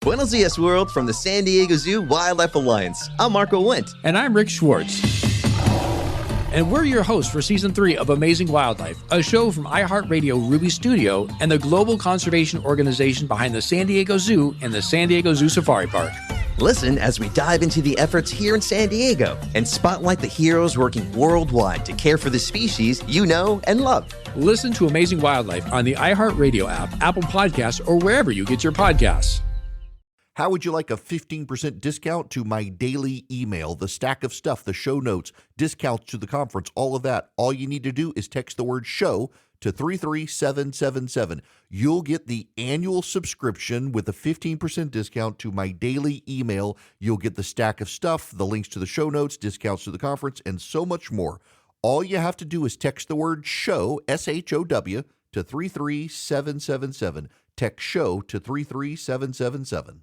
Buenos dias, world, from the San Diego Zoo Wildlife Alliance. I'm Marco Wendt. And I'm Rick Schwartz. And we're your hosts for Season 3 of Amazing Wildlife, a show from iHeartRadio Ruby Studio and the global conservation organization behind the San Diego Zoo and the San Diego Zoo Safari Park. Listen as we dive into the efforts here in San Diego and spotlight the heroes working worldwide to care for the species you know and love. Listen to Amazing Wildlife on the iHeartRadio app, Apple Podcasts, or wherever you get your podcasts. How would you like a 15% discount to my daily email, the stack of stuff, the show notes, discounts to the conference, all of that? All you need to do is text the word show to 33777. You'll get the annual subscription with a 15% discount to my daily email. You'll get the stack of stuff, the links to the show notes, discounts to the conference, and so much more. All you have to do is text the word show, S-H-O-W, to 33777. Text show to 33777.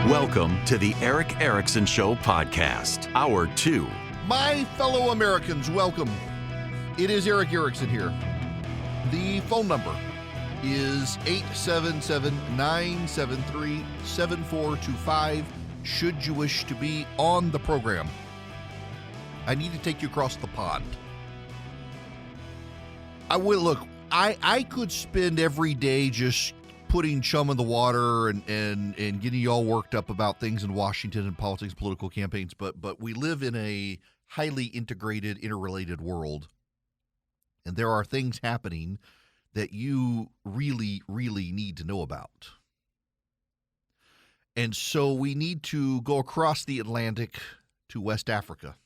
Welcome to the Eric Erickson Show podcast, Hour 2. My fellow Americans, welcome. It is Eric Erickson here. The phone number is 877-973-7425 should you wish to be on the program. I need to take you across the pond. I could spend every day just putting chum in the water and getting you all worked up about things in Washington and politics, political campaigns, but we live in a highly integrated, interrelated world, and there are things happening that you really, really need to know about. And so we need to go across the Atlantic to West Africa,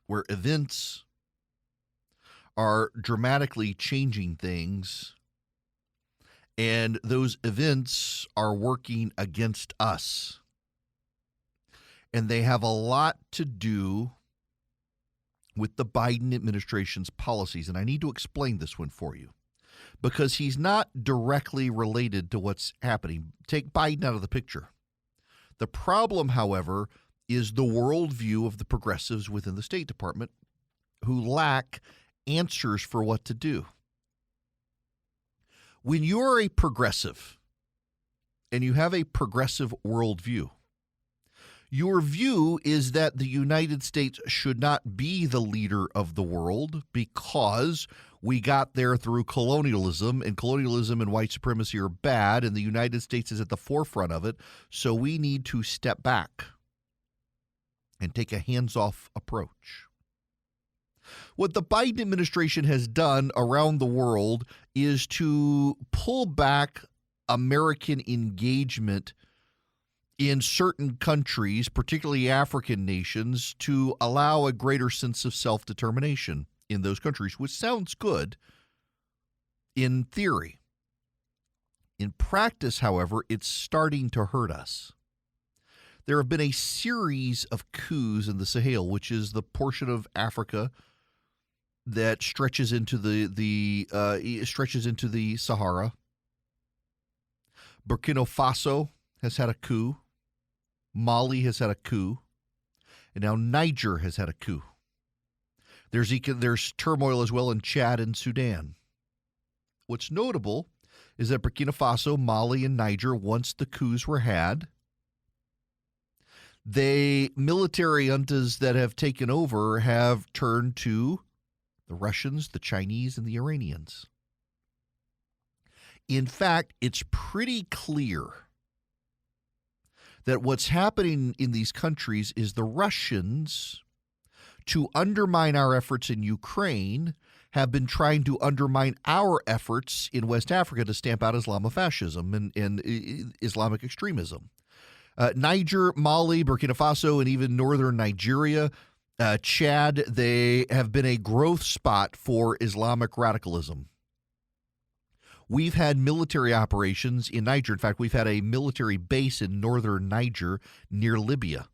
where events are dramatically changing things, and those events are working against us. And they have a lot to do with the Biden administration's policies. And I need to explain this one for you, because he's not directly related to what's happening. Take Biden out of the picture. The problem, however, is the worldview of the progressives within the State Department who lack answers for what to do. When you're a progressive and you have a progressive worldview, your view is that the United States should not be the leader of the world because we got there through colonialism, and colonialism and white supremacy are bad, and the United States is at the forefront of it, so we need to step back and take a hands-off approach. What the Biden administration has done around the world is to pull back American engagement in certain countries, particularly African nations, to allow a greater sense of self-determination in those countries, which sounds good in theory. In practice, however, it's starting to hurt us. There have been a series of coups in the Sahel, which is the portion of Africa that stretches into the Sahara. Burkina Faso has had a coup. Mali has had a coup. And now Niger has had a coup. There's turmoil as well in Chad and Sudan. What's notable is that Burkina Faso, Mali, and Niger, once the coups were had, the military juntas that have taken over have turned to the Russians, the Chinese, and the Iranians. In fact, it's pretty clear that what's happening in these countries is the Russians, to undermine our efforts in Ukraine, have been trying to undermine our efforts in West Africa to stamp out Islamofascism and Islamic extremism. Niger, Mali, Burkina Faso, and even northern Nigeria, Chad, they have been a growth spot for Islamic radicalism. We've had military operations in Niger. In fact, we've had a military base in northern Niger near Libya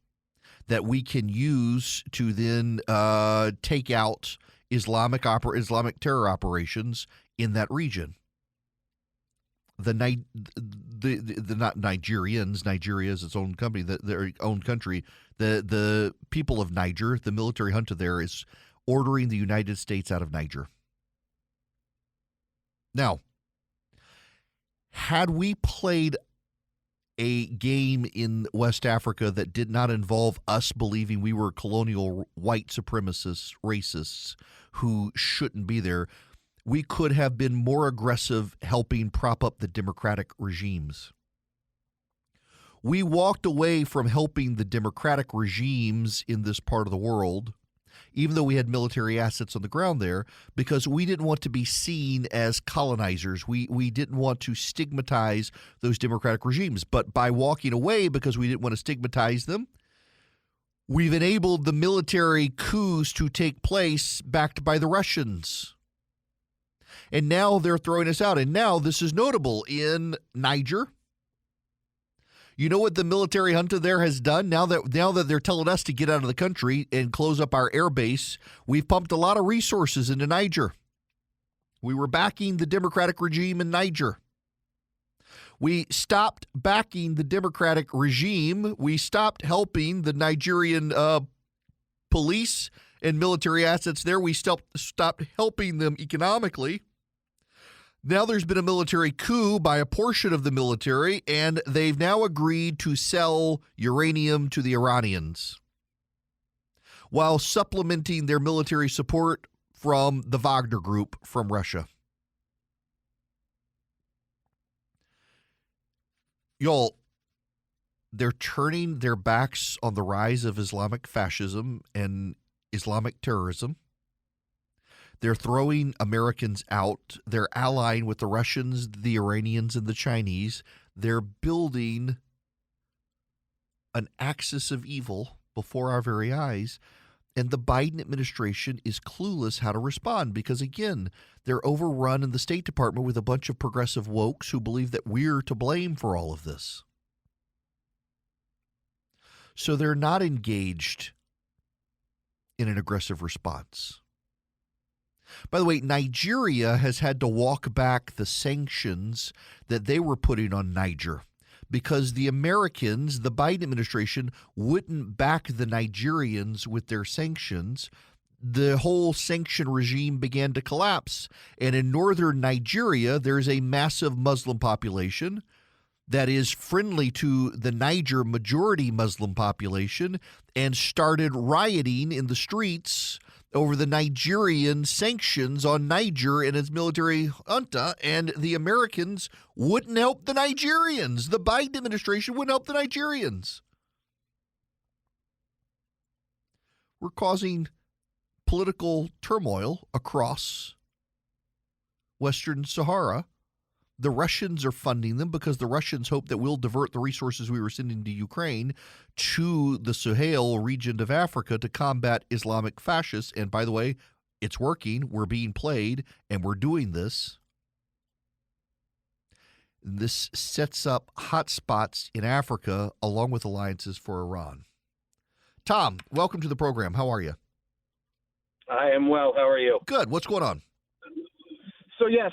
that we can use to then take out Islamic terror operations in that region. Not Nigerians. Nigeria is its own company, their own country. The people of Niger, the military junta there, is ordering the United States out of Niger. Now, had we played a game in West Africa that did not involve us believing we were colonial white supremacists, racists who shouldn't be there, we could have been more aggressive helping prop up the democratic regimes. We walked away from helping the democratic regimes in this part of the world, even though we had military assets on the ground there, because we didn't want to be seen as colonizers. We didn't want to stigmatize those democratic regimes. But by walking away because we didn't want to stigmatize them, we've enabled the military coups to take place backed by the Russians. And now they're throwing us out. And now this is notable in Niger. You know what the military junta there has done? Now that they're telling us to get out of the country and close up our air base, we've pumped a lot of resources into Niger. We were backing the democratic regime in Niger. We stopped backing the democratic regime. We stopped helping the Nigerian police and military assets there. We stopped helping them economically. Now there's been a military coup by a portion of the military, and they've now agreed to sell uranium to the Iranians while supplementing their military support from the Wagner Group from Russia. Y'all, they're turning their backs on the rise of Islamic fascism and Islamic terrorism. They're throwing Americans out. They're allying with the Russians, the Iranians, and the Chinese. They're building an axis of evil before our very eyes. And the Biden administration is clueless how to respond because, again, they're overrun in the State Department with a bunch of progressive wokes who believe that we're to blame for all of this. So they're not engaged in an aggressive response. By the way, Nigeria has had to walk back the sanctions that they were putting on Niger because the Americans, the Biden administration, wouldn't back the Nigerians with their sanctions. The whole sanction regime began to collapse. And in northern Nigeria, there's a massive Muslim population that is friendly to the Niger majority Muslim population and started rioting in the streets over the Nigerian sanctions on Niger and its military junta, and the Americans wouldn't help the Nigerians. The Biden administration wouldn't help the Nigerians. We're causing political turmoil across Western Sahara. The Russians are funding them because the Russians hope that we'll divert the resources we were sending to Ukraine to the Sahel region of Africa to combat Islamic fascists. And by the way, it's working. We're being played, and we're doing this. This sets up hotspots in Africa along with alliances for Iran. Tom, welcome to the program. How are you? I am well. How are you? Good. What's going on?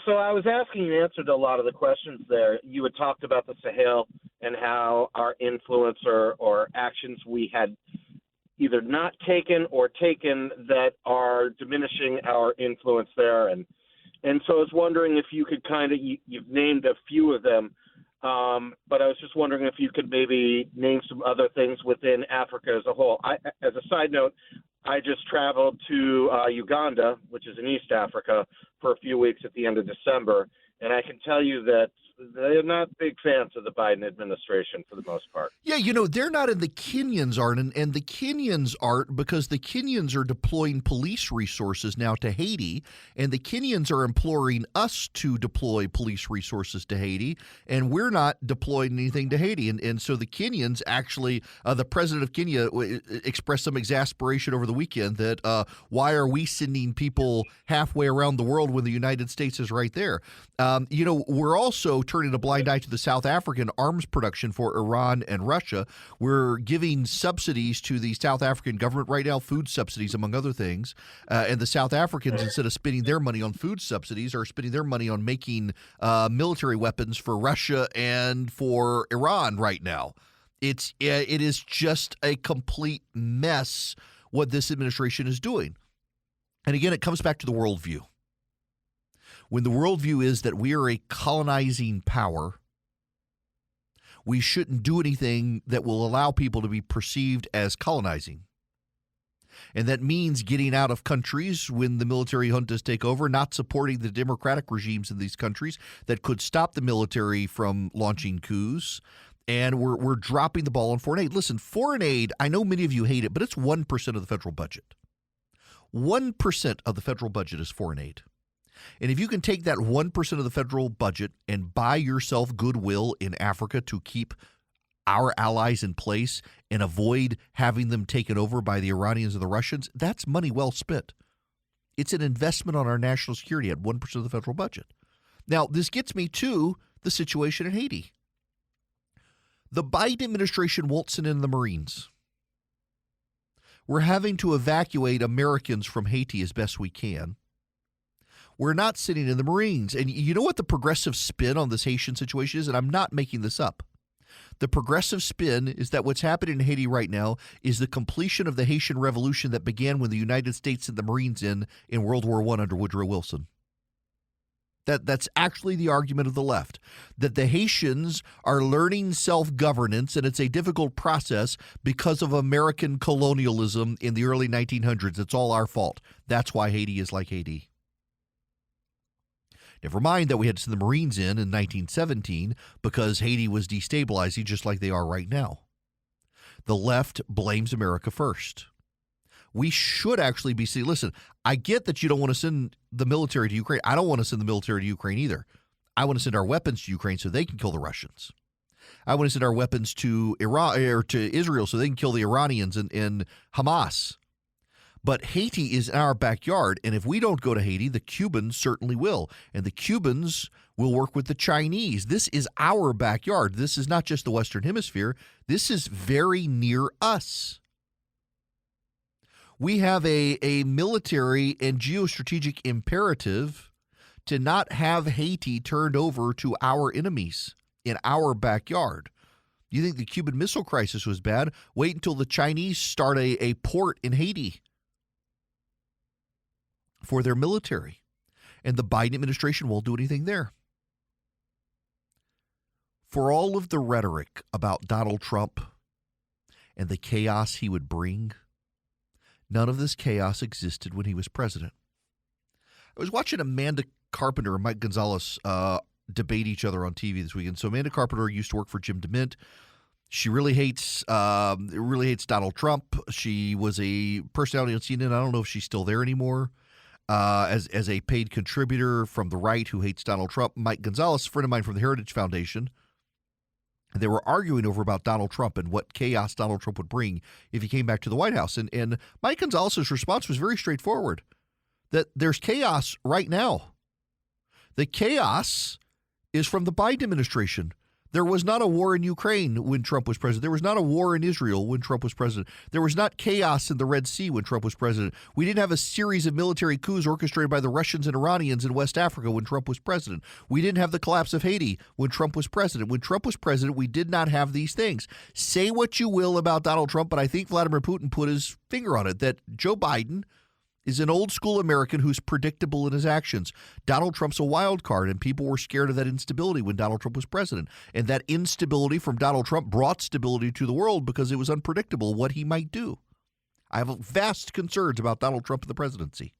So I was asking, you answered a lot of the questions there. You had talked about the Sahel and how our influence or actions we had either not taken or taken that are diminishing our influence there. And so I was wondering if you could you've named a few of them, but I was just wondering if you could maybe name some other things within Africa as a whole. As a side note, I just traveled to Uganda, which is in East Africa, for a few weeks at the end of December, and I can tell you that they're not big fans of the Biden administration for the most part. Yeah, they're not, and the Kenyans aren't, and the Kenyans aren't because the Kenyans are deploying police resources now to Haiti, and the Kenyans are imploring us to deploy police resources to Haiti, and we're not deploying anything to Haiti. And so the Kenyans actually, the president of Kenya expressed some exasperation over the weekend that why are we sending people halfway around the world when the United States is right there? We're also turning a blind eye to the South African arms production for Iran and Russia. We're giving subsidies to the South African government right now, food subsidies, among other things. And the South Africans, instead of spending their money on food subsidies, are spending their money on making military weapons for Russia and for Iran right now. It is just a complete mess what this administration is doing. And again, it comes back to the worldview. When the worldview is that we are a colonizing power, we shouldn't do anything that will allow people to be perceived as colonizing. And that means getting out of countries when the military juntas take over, not supporting the democratic regimes in these countries that could stop the military from launching coups. And we're dropping the ball on foreign aid. Listen, foreign aid, I know many of you hate it, but it's 1% of the federal budget. 1% of the federal budget is foreign aid. And if you can take that 1% of the federal budget and buy yourself goodwill in Africa to keep our allies in place and avoid having them taken over by the Iranians and the Russians, that's money well spent. It's an investment on our national security at 1% of the federal budget. Now, this gets me to the situation in Haiti. The Biden administration won't send in the Marines. We're having to evacuate Americans from Haiti as best we can. We're not sending in the Marines. And you know what the progressive spin on this Haitian situation is? And I'm not making this up. The progressive spin is that what's happening in Haiti right now is the completion of the Haitian Revolution that began when the United States sent the Marines in World War I under Woodrow Wilson. That's actually the argument of the left, that the Haitians are learning self-governance, and it's a difficult process because of American colonialism in the early 1900s. It's all our fault. That's why Haiti is like Haiti. Never mind that we had to send the Marines in 1917 because Haiti was destabilizing just like they are right now. The left blames America first. We should actually be saying, listen, I get that you don't want to send the military to Ukraine. I don't want to send the military to Ukraine either. I want to send our weapons to Ukraine so they can kill the Russians. I want to send our weapons to Iran or to Israel so they can kill the Iranians and Hamas. But Haiti is in our backyard, and if we don't go to Haiti, the Cubans certainly will. And the Cubans will work with the Chinese. This is our backyard. This is not just the Western Hemisphere. This is very near us. We have a military and geostrategic imperative to not have Haiti turned over to our enemies in our backyard. You think the Cuban Missile Crisis was bad? Wait until the Chinese start a port in Haiti for their military. And the Biden administration won't do anything there. For all of the rhetoric about Donald Trump and the chaos he would bring, none of this chaos existed when he was president. I was watching Amanda Carpenter and Mike Gonzalez debate each other on TV this weekend. So Amanda Carpenter used to work for Jim DeMint. She really hates Donald Trump. She was a personality on CNN. I don't know if she's still there anymore. As a paid contributor from the right who hates Donald Trump. Mike Gonzalez, a friend of mine from the Heritage Foundation, they were arguing over about Donald Trump and what chaos Donald Trump would bring if he came back to the White House. And Mike Gonzalez's response was very straightforward, that there's chaos right now. The chaos is from the Biden administration. There was not a war in Ukraine when Trump was president. There was not a war in Israel when Trump was president. There was not chaos in the Red Sea when Trump was president. We didn't have a series of military coups orchestrated by the Russians and Iranians in West Africa when Trump was president. We didn't have the collapse of Haiti when Trump was president. When Trump was president, we did not have these things. Say what you will about Donald Trump, but I think Vladimir Putin put his finger on it, that Joe Biden is an old-school American who's predictable in his actions. Donald Trump's a wild card, and people were scared of that instability when Donald Trump was president. And that instability from Donald Trump brought stability to the world because it was unpredictable what he might do. I have vast concerns about Donald Trump and the presidency.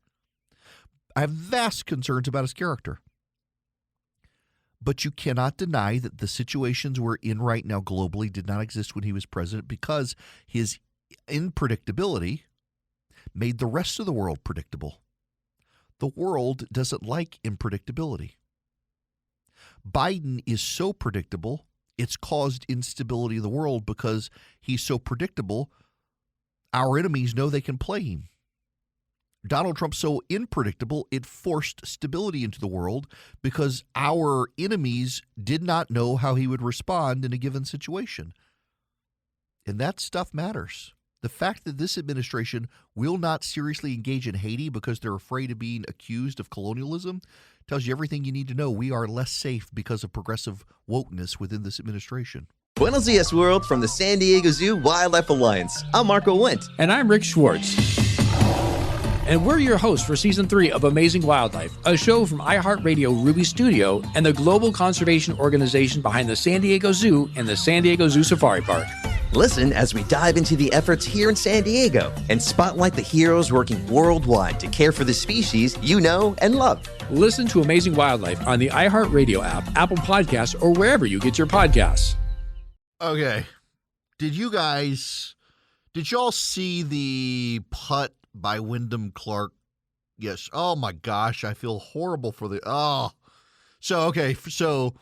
I have vast concerns about his character. But you cannot deny that the situations we're in right now globally did not exist when he was president because his unpredictability made the rest of the world predictable. The world doesn't like unpredictability. Biden is so predictable, it's caused instability in the world because he's so predictable, our enemies know they can play him. Donald Trump's so unpredictable, it forced stability into the world because our enemies did not know how he would respond in a given situation. And that stuff matters. The fact that this administration will not seriously engage in Haiti because they're afraid of being accused of colonialism tells you everything you need to know. We are less safe because of progressive wokeness within this administration. Buenos dias, world, from the San Diego Zoo Wildlife Alliance. I'm Marco Wendt. And I'm Rick Schwartz. And we're your hosts for Season 3 of Amazing Wildlife, a show from iHeartRadio Ruby Studio and the global conservation organization behind the San Diego Zoo and the San Diego Zoo Safari Park. Listen as we dive into the efforts here in San Diego and spotlight the heroes working worldwide to care for the species you know and love. Listen to Amazing Wildlife on the iHeartRadio app, Apple Podcasts, or wherever you get your podcasts. Okay. Did y'all see the putt by Wyndham Clark? Yes. Oh my gosh, I feel horrible for So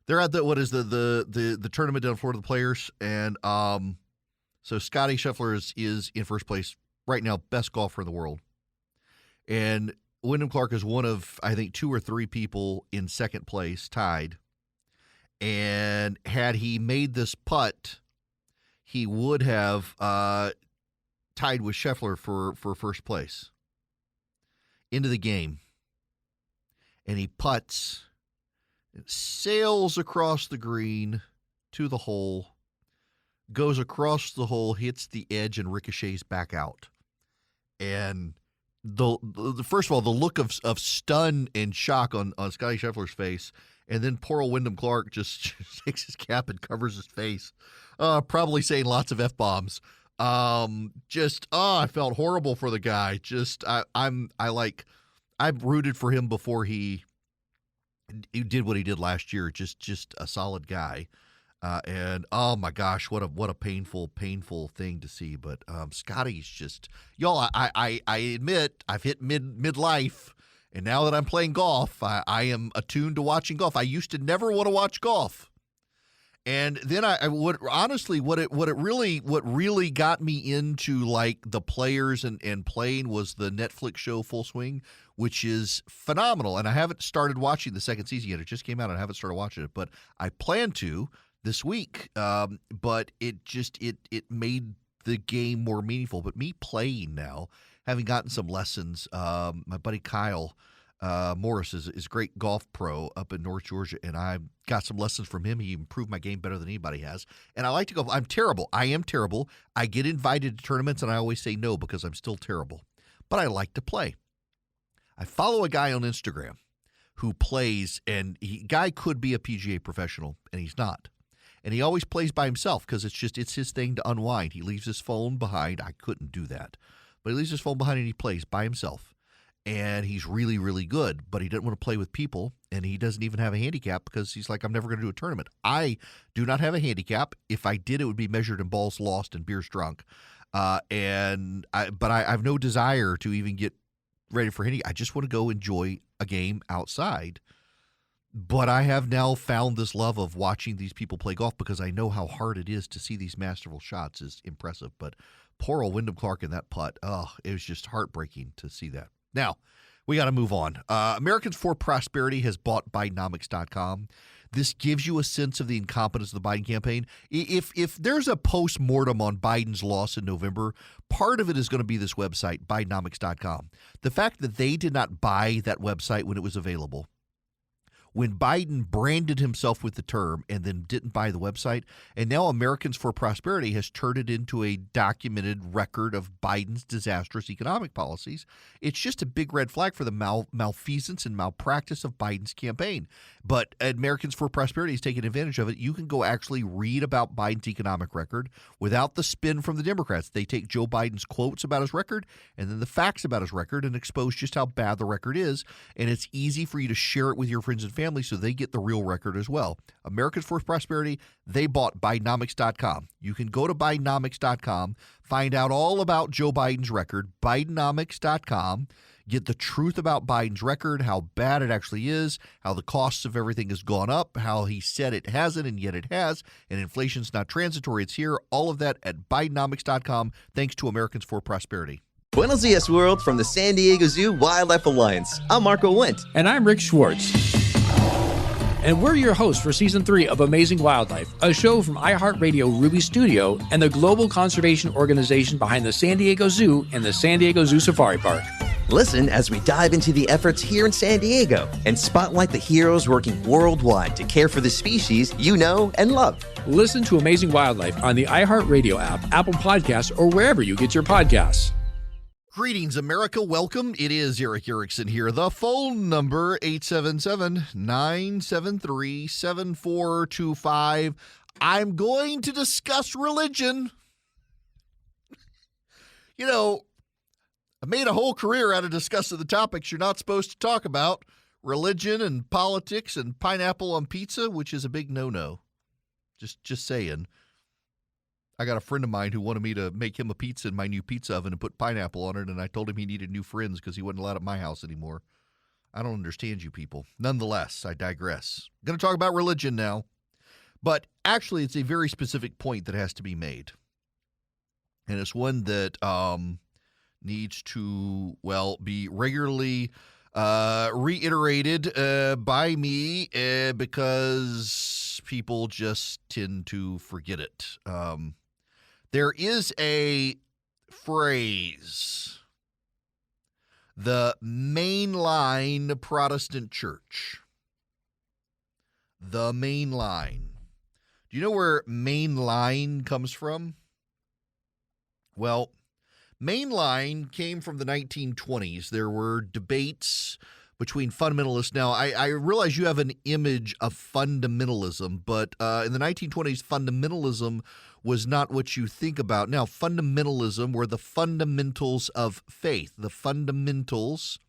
they're at the tournament down for the players, and so Scottie Scheffler is in first place right now, best golfer in the world. And Wyndham Clark is one of, I think, 2 or 3 people in second place, tied. And had he made this putt, he would have tied with Scheffler for first place. Into the game. And he putts, sails across the green to the hole, goes across the hole, hits the edge, and ricochets back out. And the first of all, the look of stun and shock on Scottie Scheffler's face. And then poor old Wyndham Clark just takes his cap and covers his face, probably saying lots of F-bombs. I felt horrible for the guy. I rooted for him before he did what he did last year. Just a solid guy. And oh my gosh, what a painful thing to see. But Scottie's just, y'all. I admit I've hit midlife. And now that I'm playing golf, I am attuned to watching golf. I used to never want to watch golf. And then what really got me into like the players and playing was the Netflix show Full Swing, which is phenomenal. And I haven't started watching the second season yet. It just came out and I haven't started watching it, but I plan to this week. But it made the game more meaningful. But me playing now, having gotten some lessons, my buddy Kyle Morris is a great golf pro up in North Georgia, and I got some lessons from him. He improved my game better than anybody has. And I like to go. I'm terrible. I am terrible. I get invited to tournaments, and I always say no because I'm still terrible. But I like to play. I follow a guy on Instagram who plays, and guy could be a PGA professional, and he's not. And he always plays by himself because it's his thing to unwind. He leaves his phone behind. I couldn't do that. But he leaves his phone behind and he plays by himself. And he's really, really good, but he doesn't want to play with people, and he doesn't even have a handicap because he's like, I'm never going to do a tournament. I do not have a handicap. If I did, it would be measured in balls lost and beers drunk. But I have no desire to even get ready for handicap. I just want to go enjoy a game outside. But I have now found this love of watching these people play golf because I know how hard it is to see these masterful shots is impressive. But poor old Wyndham Clark in that putt, it was just heartbreaking to see that. Now, we got to move on. Americans for Prosperity has bought Bidenomics.com. This gives you a sense of the incompetence of the Biden campaign. If there's a post-mortem on Biden's loss in November, part of it is going to be this website, Bidenomics.com. The fact that they did not buy that website when it was available, when Biden branded himself with the term and then didn't buy the website, and now Americans for Prosperity has turned it into a documented record of Biden's disastrous economic policies. It's just a big red flag for the malfeasance and malpractice of Biden's campaign. But Americans for Prosperity is taking advantage of it. You can go actually read about Biden's economic record without the spin from the Democrats. They take Joe Biden's quotes about his record and then the facts about his record and expose just how bad the record is. And it's easy for you to share it with your friends and family so they get the real record as well. Americans for Prosperity, they bought Bidenomics.com. You can go to Bidenomics.com, find out all about Joe Biden's record, Bidenomics.com. Get the truth about Biden's record, how bad it actually is, how the costs of everything has gone up, how he said it hasn't and yet it has, and inflation's not transitory, it's here. All of that at Bidenomics.com, thanks to Americans for Prosperity. Buenos dias, world, from the San Diego Zoo Wildlife Alliance. I'm Marco Wendt. And I'm Rick Schwartz. And we're your hosts for Season 3 of Amazing Wildlife, a show from iHeartRadio Ruby Studio and the global conservation organization behind the San Diego Zoo and the San Diego Zoo Safari Park. Listen as we dive into the efforts here in San Diego and spotlight the heroes working worldwide to care for the species you know and love. Listen to Amazing Wildlife on the iHeartRadio app, Apple Podcasts, or wherever you get your podcasts. Greetings, America. Welcome. It is Eric Erickson here. The phone number, 877-973-7425. I'm going to discuss religion. You know, I made a whole career out of discussing the topics you're not supposed to talk about. Religion and politics and pineapple on pizza, which is a big no-no. Just saying. I got a friend of mine who wanted me to make him a pizza in my new pizza oven and put pineapple on it, and I told him he needed new friends because he wasn't allowed at my house anymore. I don't understand you people. Nonetheless, I digress. I'm going to talk about religion now, but actually it's a very specific point that has to be made, and it's one that needs to, be regularly reiterated by me because people just tend to forget it. There is a phrase, the mainline Protestant church. The mainline. Do you know where mainline comes from? Well, mainline came from the 1920s. There were debates between fundamentalists. Now, I realize you have an image of fundamentalism, but in the 1920s, fundamentalism was not what you think about. Now, fundamentalism were the fundamentals of faith. The fundamentals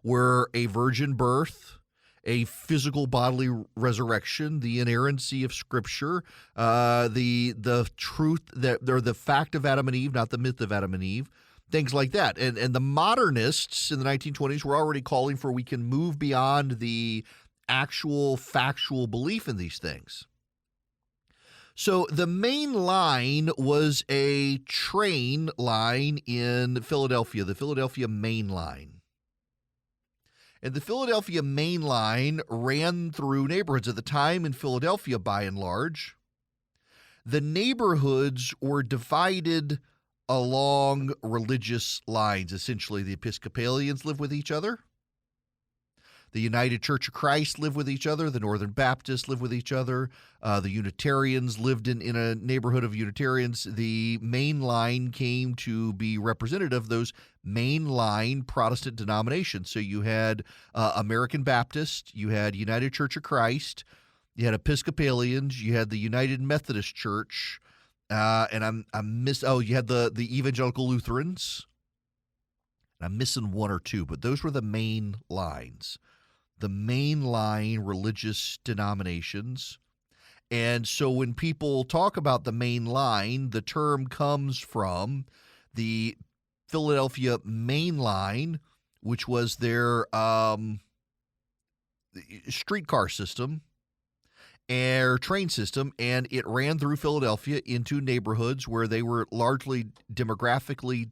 were a virgin birth, a physical bodily resurrection, the inerrancy of Scripture, the truth that, or the fact of Adam and Eve, not the myth of Adam and Eve, things like that. And the modernists in the 1920s were already calling for we can move beyond the actual factual belief in these things. So the main line was a train line in Philadelphia, the Philadelphia Main Line. And the Philadelphia Main Line ran through neighborhoods. At the time in Philadelphia, by and large, the neighborhoods were divided along religious lines. Essentially, the Episcopalians lived with each other. The United Church of Christ lived with each other. The Northern Baptists lived with each other. The Unitarians lived in a neighborhood of Unitarians. The main line came to be representative of those mainline Protestant denominations. So you had American Baptist, you had United Church of Christ, you had Episcopalians, you had the United Methodist Church, you had the Evangelical Lutherans. I'm missing one or two, but those were the main lines. The mainline religious denominations. And so when people talk about the main line, the term comes from the Philadelphia Main Line, which was their streetcar system or train system, and it ran through Philadelphia into neighborhoods where they were largely demographically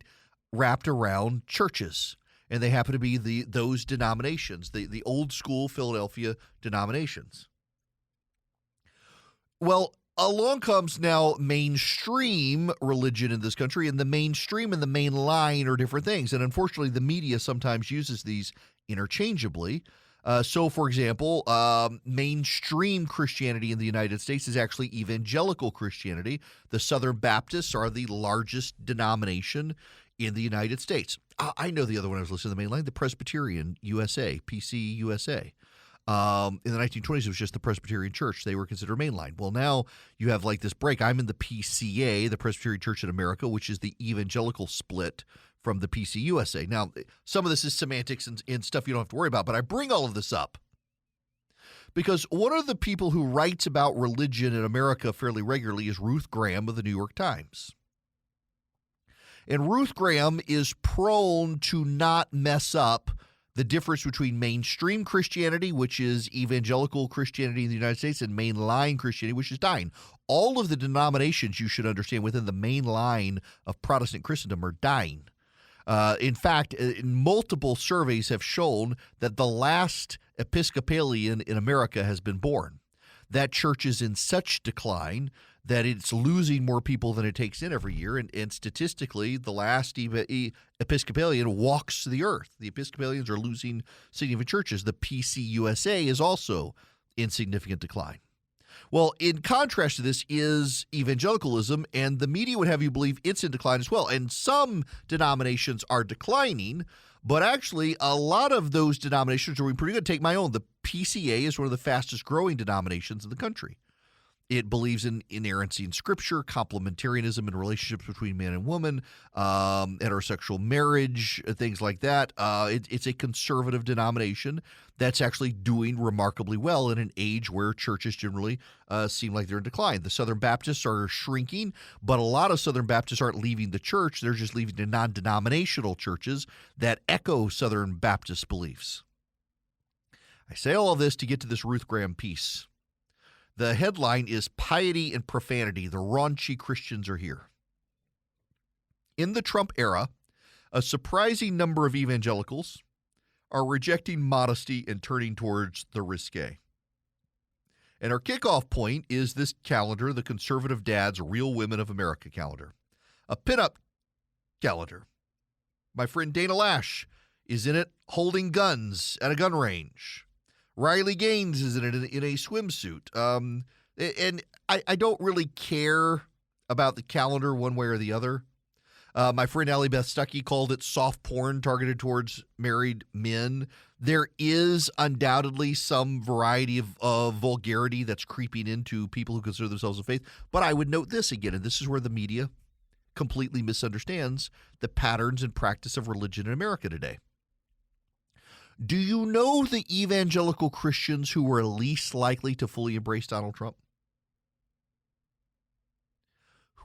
wrapped around churches. And they happen to be those denominations, the old school Philadelphia denominations. Well, along comes now mainstream religion in this country, and the mainstream and the main line are different things. And unfortunately, the media sometimes uses these interchangeably. So, for example, mainstream Christianity in the United States is actually evangelical Christianity. The Southern Baptists are the largest denomination in the United States. I know the other one I was listening to the main line, the Presbyterian USA, PC USA. In the 1920s, it was just the Presbyterian Church. They were considered mainline. Well, now you have like this break. I'm in the PCA, the Presbyterian Church in America, which is the evangelical split from the PC USA. Now, some of this is semantics and stuff you don't have to worry about, but I bring all of this up because one of the people who writes about religion in America fairly regularly is Ruth Graham of the New York Times. And Ruth Graham is prone to not mess up the difference between mainstream Christianity, which is evangelical Christianity in the United States, and mainline Christianity, which is dying. All of the denominations you should understand within the main line of Protestant Christendom are dying. In fact, multiple surveys have shown that the last Episcopalian in America has been born. that church is in such decline that it's losing more people than it takes in every year. And statistically, the last Episcopalian walks the earth. The Episcopalians are losing significant churches. The PCUSA is also in significant decline. Well, in contrast to this is evangelicalism, and the media would have you believe it's in decline as well. And some denominations are declining, but actually a lot of those denominations are doing pretty good. Take my own. The PCA is one of the fastest growing denominations in the country. It believes in inerrancy in Scripture, complementarianism in relationships between man and woman, heterosexual marriage, things like that. It's a conservative denomination that's actually doing remarkably well in an age where churches generally seem like they're in decline. The Southern Baptists are shrinking, but a lot of Southern Baptists aren't leaving the church. They're just leaving the non-denominational churches that echo Southern Baptist beliefs. I say all of this to get to this Ruth Graham piece. The headline is Piety and Profanity. The raunchy Christians are here. In the Trump era, a surprising number of evangelicals are rejecting modesty and turning towards the risque. And our kickoff point is this calendar, the Conservative Dad's Real Women of America calendar, a pinup calendar. My friend Dana Lash is in it holding guns at a gun range. Riley Gaines is in it in a swimsuit. And I don't really care about the calendar one way or the other. My friend Allie Beth Stuckey called it soft porn targeted towards married men. There is undoubtedly some variety of vulgarity that's creeping into people who consider themselves of faith. But I would note this again, and this is where the media completely misunderstands the patterns and practice of religion in America today. Do you know the evangelical Christians who were least likely to fully embrace Donald Trump?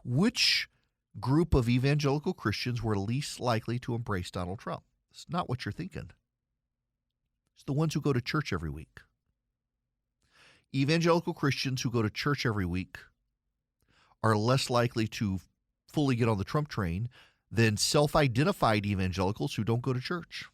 Which group of evangelical Christians were least likely to embrace Donald Trump? It's not what you're thinking. It's the ones who go to church every week. Evangelical Christians who go to church every week are less likely to fully get on the Trump train than self-identified evangelicals who don't go to church.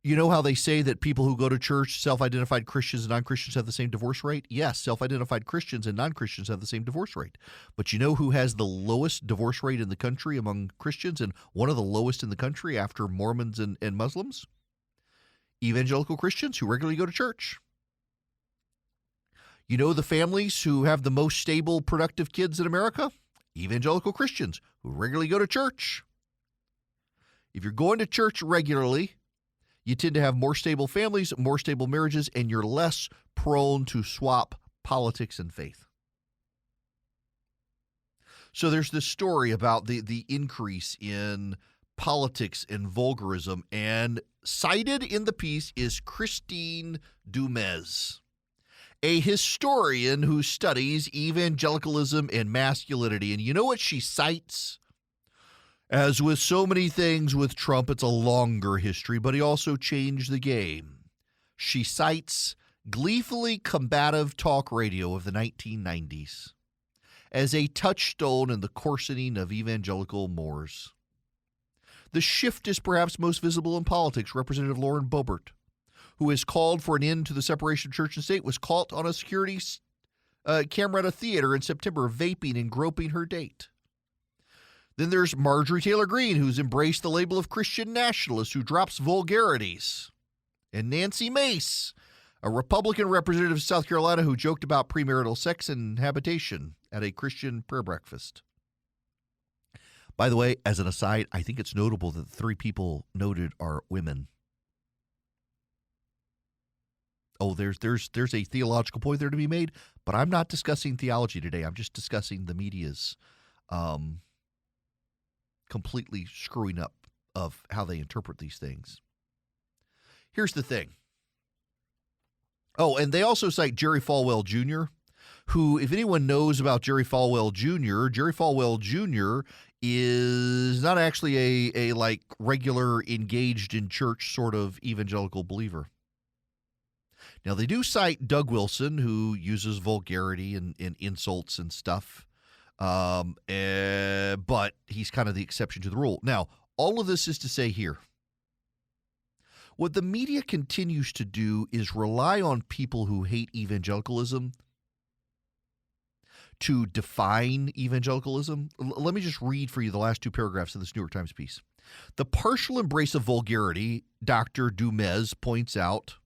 You know how they say that people who go to church, self-identified Christians and non-Christians have the same divorce rate? Yes, self-identified Christians and non-Christians have the same divorce rate. But you know who has the lowest divorce rate in the country among Christians and one of the lowest in the country after Mormons and Muslims? Evangelical Christians who regularly go to church. You know the families who have the most stable, productive kids in America? Evangelical Christians who regularly go to church. If you're going to church regularly, you tend to have more stable families, more stable marriages, and you're less prone to swap politics and faith. So there's this story about the increase in politics and vulgarism, and cited in the piece is Christine Dumez, a historian who studies evangelicalism and masculinity. And you know what she cites? As with so many things with Trump, it's a longer history, but he also changed the game. She cites gleefully combative talk radio of the 1990s as a touchstone in the coarsening of evangelical mores. The shift is perhaps most visible in politics. Representative Lauren Boebert, who has called for an end to the separation of church and state, was caught on a security camera at a theater in September vaping and groping her date. Then there's Marjorie Taylor Greene, who's embraced the label of Christian nationalist, who drops vulgarities. And Nancy Mace, a Republican representative of South Carolina who joked about premarital sex and habitation at a Christian prayer breakfast. By the way, as an aside, I think it's notable that the three people noted are women. Oh, there's a theological point there to be made, but I'm not discussing theology today. I'm just discussing the media's completely screwing up of how they interpret these things. Here's the thing. Oh, and they also cite Jerry Falwell Jr., who, if anyone knows about Jerry Falwell Jr. is not actually a like regular engaged in church sort of evangelical believer. Now, they do cite Doug Wilson, who uses vulgarity and insults and stuff. But he's kind of the exception to the rule. Now, all of this is to say here, What the media continues to do is rely on people who hate evangelicalism to define evangelicalism. Let me just read for you the last two paragraphs of this New York Times piece. The partial embrace of vulgarity, Dr. Dumez points out,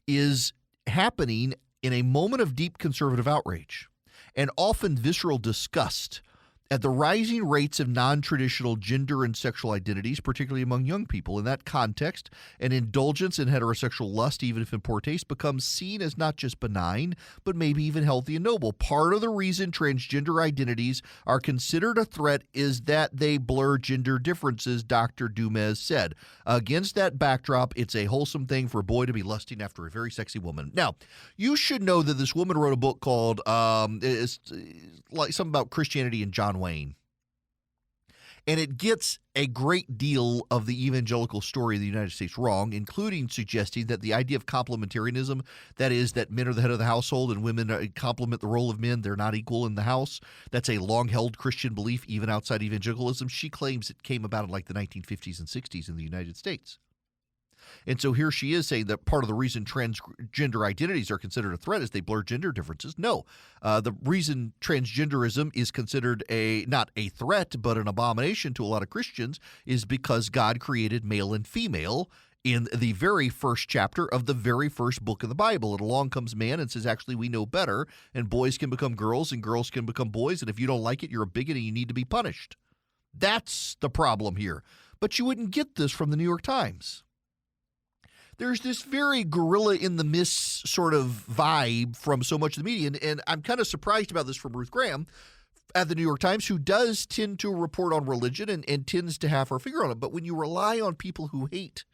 is happening in a moment of deep conservative outrage and often visceral disgust at the rising rates of non-traditional gender and sexual identities, particularly among young people. In that context, an indulgence in heterosexual lust, even if in poor taste, becomes seen as not just benign, but maybe even healthy and noble. Part of the reason transgender identities are considered a threat is that they blur gender differences, Dr. Dumez said. Against that backdrop, it's a wholesome thing for a boy to be lusting after a very sexy woman. Now, you should know that this woman wrote a book called it's like something about Christianity and John Wayne. And it gets a great deal of the evangelical story of the United States wrong, including suggesting that the idea of complementarianism, that is, that men are the head of the household and women complement the role of men, they're not equal in the house. That's a long-held Christian belief, even outside evangelicalism. She claims it came about in like the 1950s and 60s in the United States. And so here she is saying that part of the reason transgender identities are considered a threat is they blur gender differences. No, the reason transgenderism is considered not a threat but an abomination to a lot of Christians is because God created male and female in the very first chapter of the very first book of the Bible. And along comes man and says, actually, we know better, and boys can become girls and girls can become boys, and if you don't like it, you're a bigot and you need to be punished. That's the problem here. But you wouldn't get this from the New York Times. There's this very gorilla in the mist sort of vibe from so much of the media, and I'm kind of surprised about this from Ruth Graham at the New York Times, who does tend to report on religion and tends to have her finger on it. But when you rely on people who hate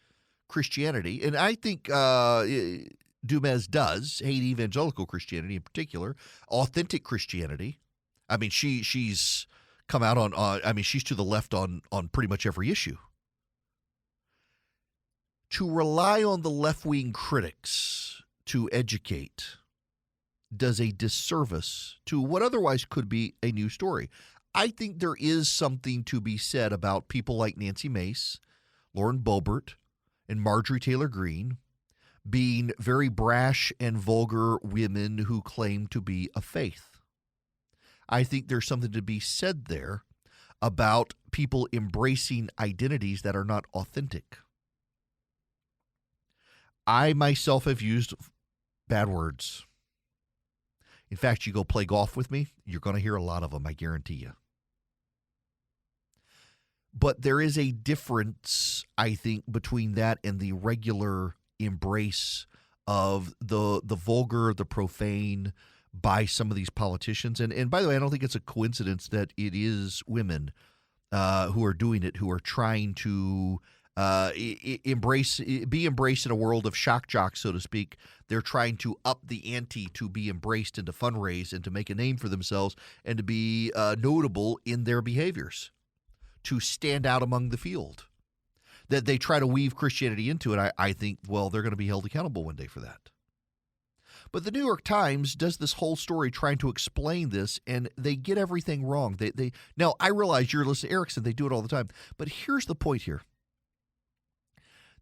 Christianity, and I think Dumez does hate evangelical Christianity in particular, authentic Christianity. I mean, she's come out on she's to the left on pretty much every issue. To rely on the left-wing critics to educate does a disservice to what otherwise could be a new story. I think there is something to be said about people like Nancy Mace, Lauren Boebert, and Marjorie Taylor Greene being very brash and vulgar women who claim to be of faith. I think there's something to be said there about people embracing identities that are not authentic. I myself have used bad words. In fact, you go play golf with me, you're going to hear a lot of them, I guarantee you. But there is a difference, I think, between that and the regular embrace of the vulgar, the profane by some of these politicians. And by the way, I don't think it's a coincidence that it is women who are doing it, who are trying to be embraced in a world of shock jocks, so to speak. They're trying to up the ante to be embraced and to fundraise and to make a name for themselves and to be notable in their behaviors, to stand out among the field. That they try to weave Christianity into it. I think, well, they're going to be held accountable one day for that. But the New York Times does this whole story trying to explain this, and they get everything wrong. Now, I realize you're listening to Erickson. They do it all the time. But here's the point here.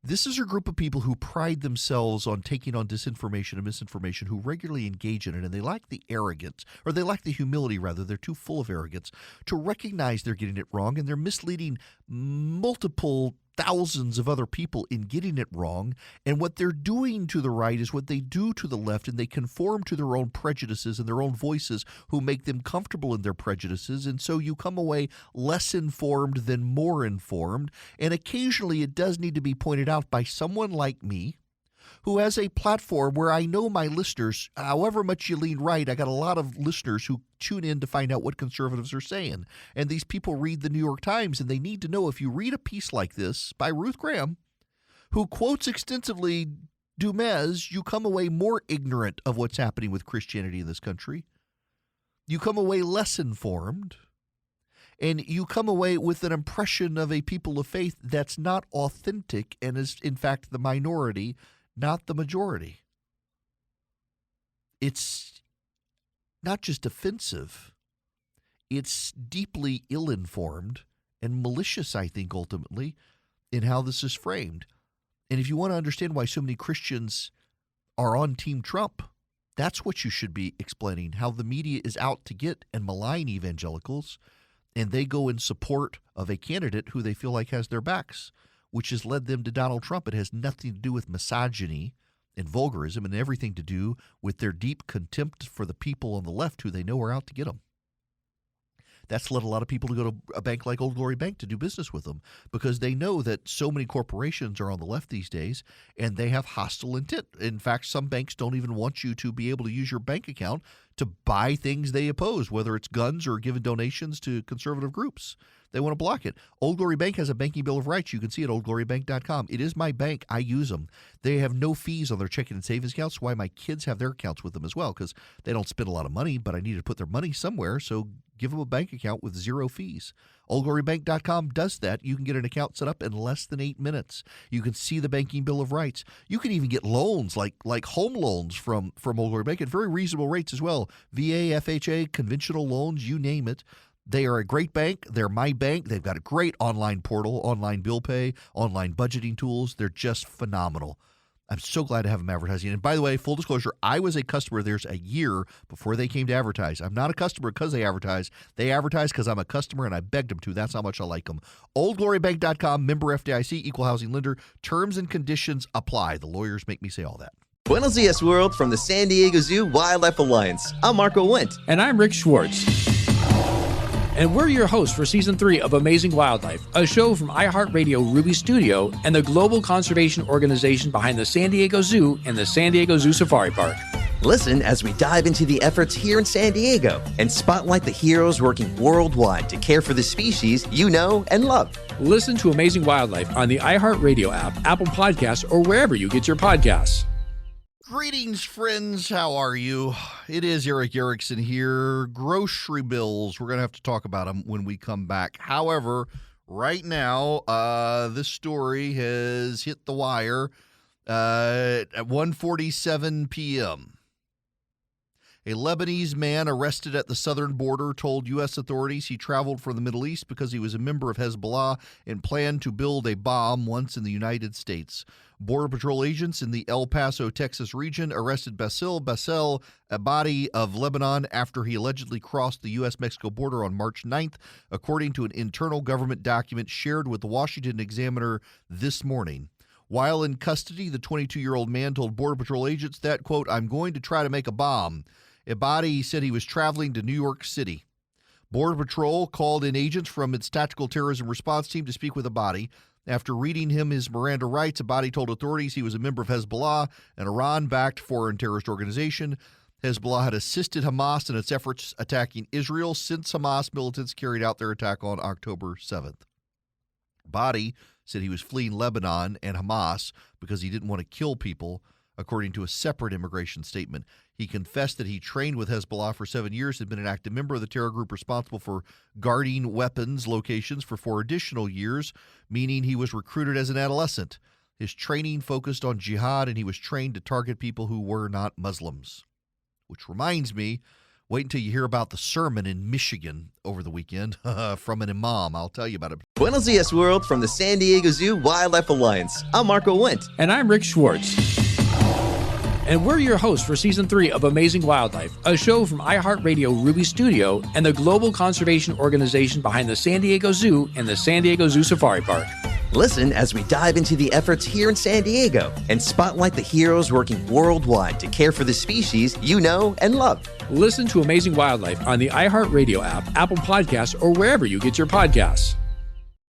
This is a group of people who pride themselves on taking on disinformation and misinformation, who regularly engage in it, and they lack the arrogance, or they lack the humility, rather. They're too full of arrogance to recognize they're getting it wrong, and they're misleading multiple thousands of other people in getting it wrong. And what they're doing to the right is what they do to the left, and they conform to their own prejudices and their own voices who make them comfortable in their prejudices. And so you come away less informed than more informed. And occasionally it does need to be pointed out by someone like me, who has a platform where I know my listeners, however much you lean right, I got a lot of listeners who tune in to find out what conservatives are saying. And these people read the New York Times, and they need to know, if you read a piece like this by Ruth Graham, who quotes extensively Dumez, you come away more ignorant of what's happening with Christianity in this country. You come away less informed. And you come away with an impression of a people of faith that's not authentic and is, in fact, the minority, not the majority. It's not just offensive, it's deeply ill-informed and malicious, I think, ultimately, in how this is framed. And if you want to understand why so many Christians are on Team Trump, that's what you should be explaining, how the media is out to get and malign evangelicals, and they go in support of a candidate who they feel like has their backs, which has led them to Donald Trump. It has nothing to do with misogyny and vulgarism and everything to do with their deep contempt for the people on the left who they know are out to get them. That's led a lot of people to go to a bank like Old Glory Bank to do business with them because they know that so many corporations are on the left these days and they have hostile intent. In fact, some banks don't even want you to be able to use your bank account to buy things they oppose, whether it's guns or giving donations to conservative groups. They want to block it. Old Glory Bank has a banking bill of rights. You can see it at oldglorybank.com. It is my bank. I use them. They have no fees on their checking and savings accounts. Why my kids have their accounts with them as well, because they don't spend a lot of money, but I need to put their money somewhere, so give them a bank account with zero fees. Oldglorybank.com does that. You can get an account set up in less than 8 minutes. You can see the banking bill of rights. You can even get loans like home loans from Old Glory Bank at very reasonable rates as well. VA, FHA, conventional loans, you name it. They are a great bank. They're my bank. They've got a great online portal, online bill pay, online budgeting tools. They're just phenomenal. I'm so glad to have them advertising. And by the way, full disclosure, I was a customer of theirs a year before they came to advertise. I'm not a customer because they advertise. They advertise because I'm a customer and I begged them to. That's how much I like them. OldGloryBank.com, member FDIC, equal housing lender. Terms and conditions apply. The lawyers make me say all that. Buenos dias, world, from the San Diego Zoo Wildlife Alliance. I'm Marco Wendt. And I'm Rick Schwartz. And we're your hosts for Season 3 of Amazing Wildlife, a show from iHeartRadio Ruby Studio and the global conservation organization behind the San Diego Zoo and the San Diego Zoo Safari Park. Listen as we dive into the efforts here in San Diego and spotlight the heroes working worldwide to care for the species you know and love. Listen to Amazing Wildlife on the iHeartRadio app, Apple Podcasts, or wherever you get your podcasts. Greetings, friends. How are you? It is Eric Erickson here. Grocery bills. We're going to have to talk about them when we come back. However, right now, this story has hit the wire at 1:47 p.m. A Lebanese man arrested at the southern border told U.S. authorities he traveled from the Middle East because he was a member of Hezbollah and planned to build a bomb once in the United States. Border Patrol agents in the El Paso, Texas region arrested Bassel Abadi of Lebanon after he allegedly crossed the U.S.-Mexico border on March 9th, according to an internal government document shared with the Washington Examiner this morning. While in custody, the 22-year-old man told Border Patrol agents that, quote, "I'm going to try to make a bomb." Abadi said he was traveling to New York City. Border Patrol called in agents from its Tactical Terrorism Response Team to speak with Abadi. After reading him his Miranda rights, Abadi told authorities he was a member of Hezbollah, an Iran-backed foreign terrorist organization. Hezbollah had assisted Hamas in its efforts attacking Israel since Hamas militants carried out their attack on October 7th. Abadi said he was fleeing Lebanon and Hamas because he didn't want to kill people, according to a separate immigration statement. He confessed that he trained with Hezbollah for 7 years, had been an active member of the terror group responsible for guarding weapons locations for 4 additional years, meaning he was recruited as an adolescent. His training focused on jihad, and he was trained to target people who were not Muslims. Which reminds me, wait until you hear about the sermon in Michigan over the weekend from an imam. I'll tell you about it. Buenos dias, world, from the San Diego Zoo Wildlife Alliance. I'm Marco Wendt. And I'm Rick Schwartz. And we're your hosts for Season 3 of Amazing Wildlife, a show from iHeartRadio Ruby Studio and the global conservation organization behind the San Diego Zoo and the San Diego Zoo Safari Park. Listen as we dive into the efforts here in San Diego and spotlight the heroes working worldwide to care for the species you know and love. Listen to Amazing Wildlife on the iHeartRadio app, Apple Podcasts, or wherever you get your podcasts.